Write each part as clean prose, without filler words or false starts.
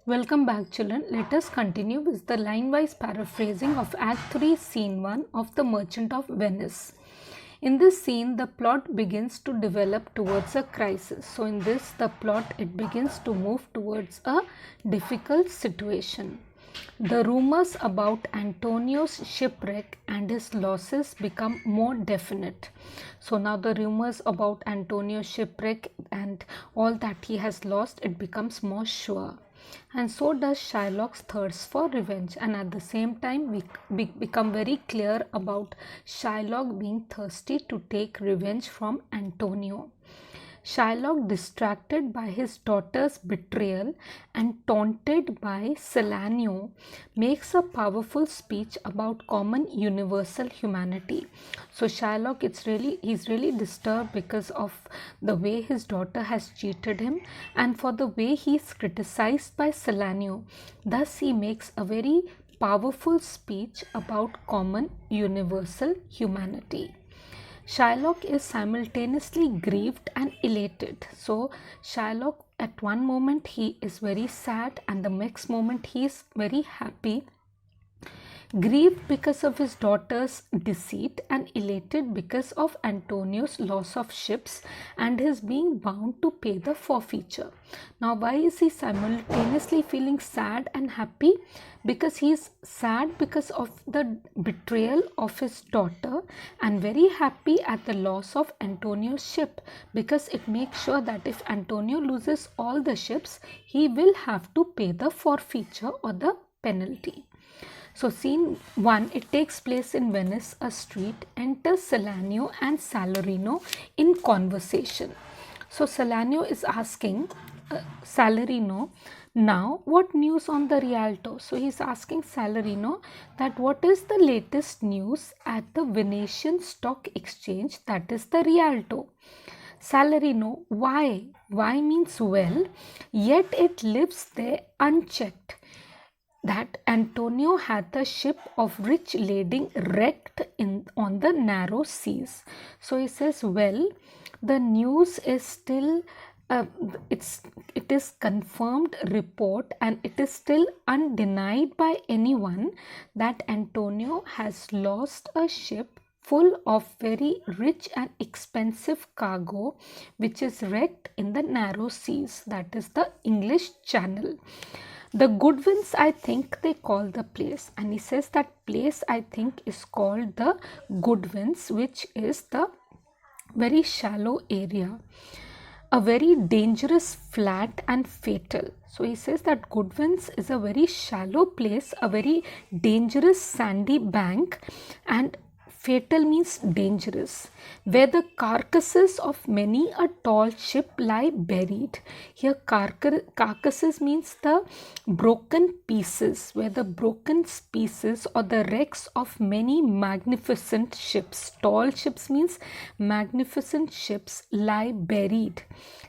Welcome back, children. Let us continue with the line wise paraphrasing of Act 3, Scene 1 of The Merchant of Venice. In this scene, the plot begins to develop towards a crisis. So, in this, the plot it begins to move towards a difficult situation. The rumors about Antonio's shipwreck and his losses become more definite. So now the rumors about Antonio's shipwreck and all that he has lost, it becomes more sure. And so does Shylock's thirst for revenge, and at the same time we become very clear about Shylock being thirsty to take revenge from Antonio. Shylock, distracted by his daughter's betrayal and taunted by Salanio, makes a powerful speech about common universal humanity. So Shylock, he's really disturbed because of the way his daughter has cheated him and for the way he is criticized by Salanio. Thus he makes a very powerful speech about common universal humanity. Shylock is simultaneously grieved and elated. So Shylock, at one moment he is very sad and the next moment he is very happy, grieved because of his daughter's deceit and elated because of Antonio's loss of ships and his being bound to pay the forfeiture. Now why is he simultaneously feeling sad and happy? Because he is sad because of the betrayal of his daughter and very happy at the loss of Antonio's ship, because it makes sure that if Antonio loses all the ships, he will have to pay the forfeiture or the penalty. So scene 1, it takes place in Venice. A street, enters Salanio and Salarino in conversation. So Salanio is asking Salarino, now what news on the Rialto? So he's asking Salarino that what is the latest news at the Venetian Stock Exchange, that is the Rialto. Salarino, why? Why means well, yet it lives there unchecked. That Antonio had the ship of rich lading wrecked on the narrow seas. So he says, well, the news is still it is confirmed report and it is still undenied by anyone that Antonio has lost a ship full of very rich and expensive cargo which is wrecked in the narrow seas, that is the English Channel. The Goodwins, I think they call the place, and he says that place I think is called the Goodwins, which is the very shallow area, a very dangerous, flat and fatal. So he says that Goodwins is a very shallow place, a very dangerous sandy bank, and fatal means dangerous, where the carcasses of many a tall ship lie buried. Here carcasses means the broken pieces, where the broken pieces or the wrecks of many magnificent ships. Tall ships means magnificent ships lie buried.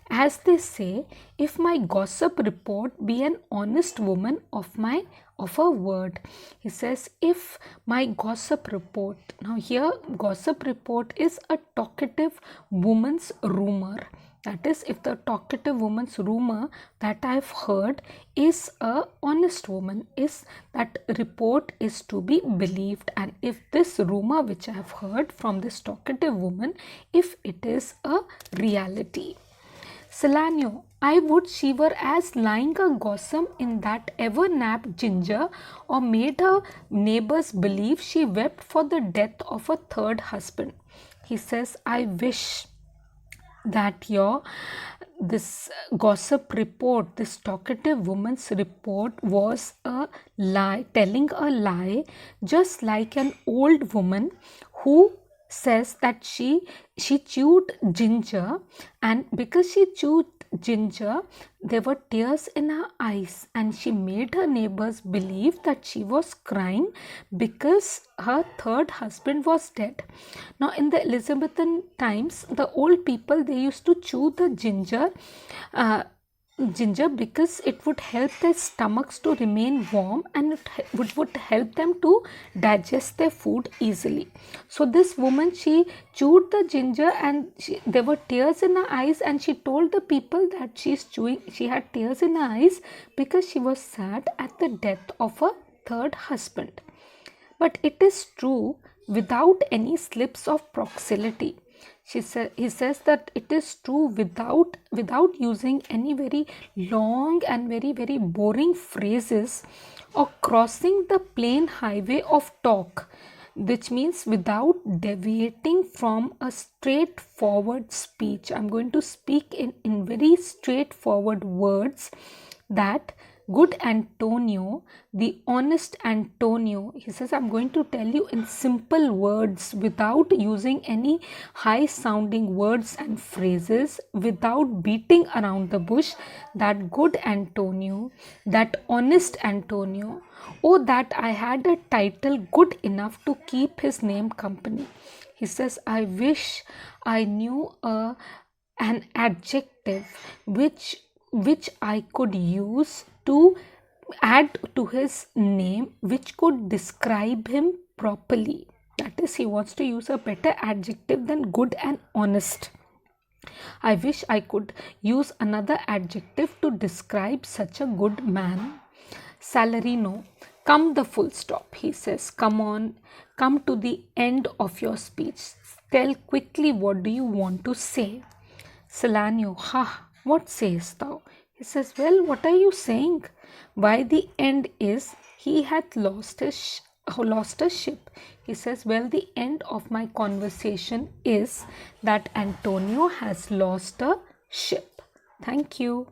As they say, if my gossip report be an honest woman of her word. He says, if my gossip report. Now here gossip report is a talkative woman's rumor. That is, if the talkative woman's rumor that I have heard is a honest woman, is that report is to be believed, and if this rumor which I have heard from this talkative woman, if it is a reality. Salanio, I would she were as lying a gossip in that ever napped ginger, or made her neighbors believe she wept for the death of a third husband. He says, I wish that this gossip report, this talkative woman's report was a lie, telling a lie, just like an old woman who says that she chewed ginger, and because she chewed ginger there were tears in her eyes, and she made her neighbors believe that she was crying because her third husband was dead. Now in the Elizabethan times, the old people, they used to chew the ginger ginger because it would help their stomachs to remain warm, and would help them to digest their food easily. So this woman, she chewed the ginger, and there were tears in her eyes, and she told the people that she had tears in her eyes because she was sad at the death of her third husband. But it is true, without any slips of proxility. He says that it is true without using any very long and very boring phrases, or crossing the plain highway of talk, which means without deviating from a straightforward speech. I'm going to speak in very straightforward words, that good Antonio, the honest Antonio, he says, I'm going to tell you in simple words, without using any high sounding words and phrases, without beating around the bush, that good Antonio, that honest Antonio, oh, that I had a title good enough to keep his name company. He says, I wish I knew an adjective which I could use to add to his name, which could describe him properly. That is, he wants to use a better adjective than good and honest. I wish I could use another adjective to describe such a good man. Salarino, come the full stop, he says. Come on, come to the end of your speech. Tell quickly, what do you want to say? Salanio, ha, what sayest thou? He says, well, what are you saying? Why, the end is he hath lost a ship. He says, well, the end of my conversation is that Antonio has lost a ship. Thank you.